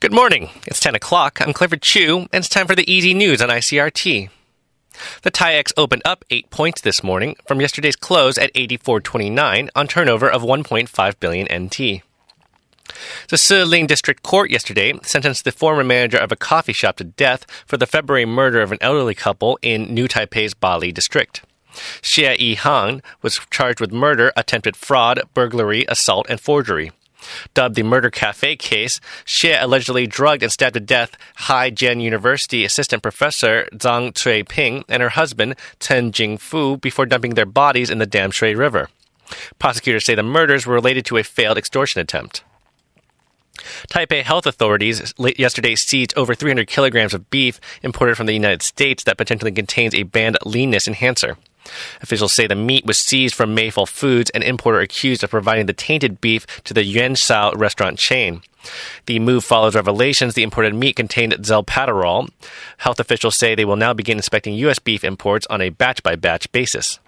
Good morning. It's 10 o'clock. I'm Clifford Chu, and it's time for the Easy News on ICRT. The TAIEX opened up 8 points this morning from yesterday's close at 84.29 on turnover of 1.5 billion NT. The Siling District Court yesterday sentenced the former manager of a coffee shop to death for the February murder of an elderly couple in New Taipei's Bali district. Xie Yihan was charged with murder, attempted fraud, burglary, assault, and forgery. Dubbed the Murder Cafe case, Xie allegedly drugged and stabbed to death Haijian University assistant professor Zhang Cui-ping and her husband, Chen Jingfu, before dumping their bodies in the Damshui River. Prosecutors say the murders were related to a failed extortion attempt. Taipei health authorities yesterday seized over 300 kilograms of beef imported from the United States that potentially contains a banned leanness enhancer. Officials say the meat was seized from Mayful Foods, an importer accused of providing the tainted beef to the Yuan Shao restaurant chain. The move follows revelations the imported meat contained zelpaterol. Health officials say they will now begin inspecting U.S. beef imports on a batch-by-batch basis.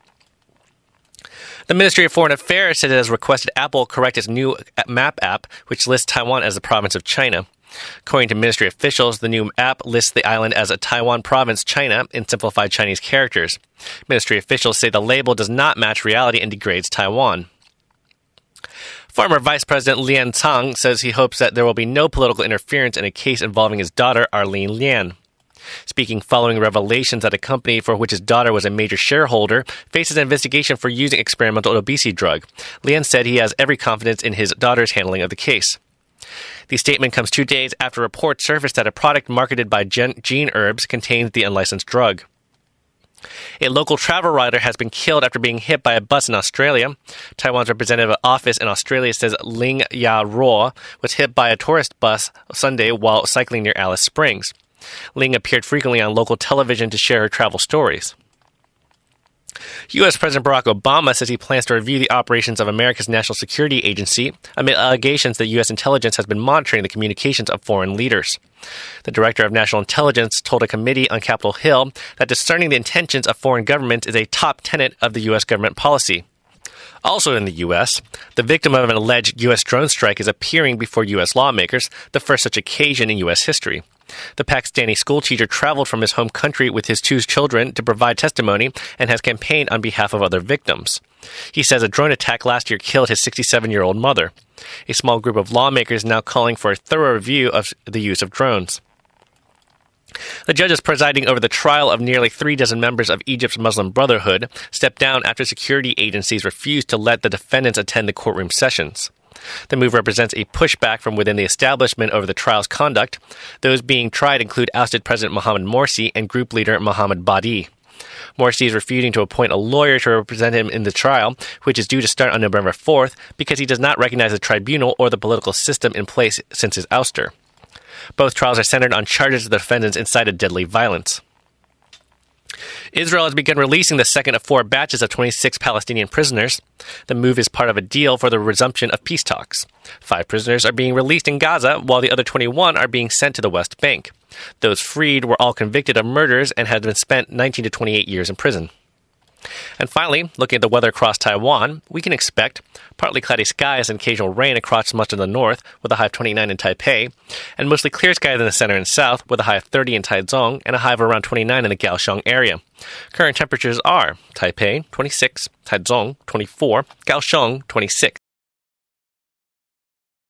The Ministry of Foreign Affairs said it has requested Apple correct its new map app, which lists Taiwan as the province of China. According to ministry officials, the new app lists the island as a Taiwan province, China, in simplified Chinese characters. Ministry officials say the label does not match reality and degrades Taiwan. Former Vice President Lian Cang says he hopes that there will be no political interference in a case involving his daughter, Arlene Lian. Speaking following revelations that a company for which his daughter was a major shareholder faces an investigation for using experimental obesity drug, Lian said he has every confidence in his daughter's handling of the case. The statement comes 2 days after reports surfaced that a product marketed by Gene Herbs contains the unlicensed drug. A local travel writer has been killed after being hit by a bus in Australia. Taiwan's representative office in Australia says Ling Ya Ruo was hit by a tourist bus Sunday while cycling near Alice Springs. Ling appeared frequently on local television to share her travel stories. U.S. President Barack Obama says he plans to review the operations of America's National Security Agency amid allegations that U.S. intelligence has been monitoring the communications of foreign leaders. The Director of National Intelligence told a committee on Capitol Hill that discerning the intentions of foreign governments is a top tenet of the U.S. government policy. Also in the U.S., the victim of an alleged U.S. drone strike is appearing before U.S. lawmakers, the first such occasion in U.S. history. The Pakistani schoolteacher traveled from his home country with his 2 children to provide testimony and has campaigned on behalf of other victims. He says a drone attack last year killed his 67-year-old mother. A small group of lawmakers is now calling for a thorough review of the use of drones. The judges presiding over the trial of nearly 36 members of Egypt's Muslim Brotherhood stepped down after security agencies refused to let the defendants attend the courtroom sessions. The move represents a pushback from within the establishment over the trial's conduct. Those being tried include ousted President Mohamed Morsi and group leader Mohamed Badi. Morsi is refusing to appoint a lawyer to represent him in the trial, which is due to start on November 4th, because he does not recognize the tribunal or the political system in place since his ouster. Both trials are centered on charges the defendants incited deadly violence. Israel has begun releasing the second of 4 batches of 26 Palestinian prisoners. The move is part of a deal for the resumption of peace talks. 5 prisoners are being released in Gaza, while the other 21 are being sent to the West Bank. Those freed were all convicted of murders and had been spent 19 to 28 years in prison. And finally, looking at the weather across Taiwan, we can expect partly cloudy skies and occasional rain across much of the north, with a high of 29 in Taipei, and mostly clear skies in the center and south, with a high of 30 in Taichung and a high of around 29 in the Kaohsiung area. Current temperatures are Taipei 26, Taichung 24, Kaohsiung 26.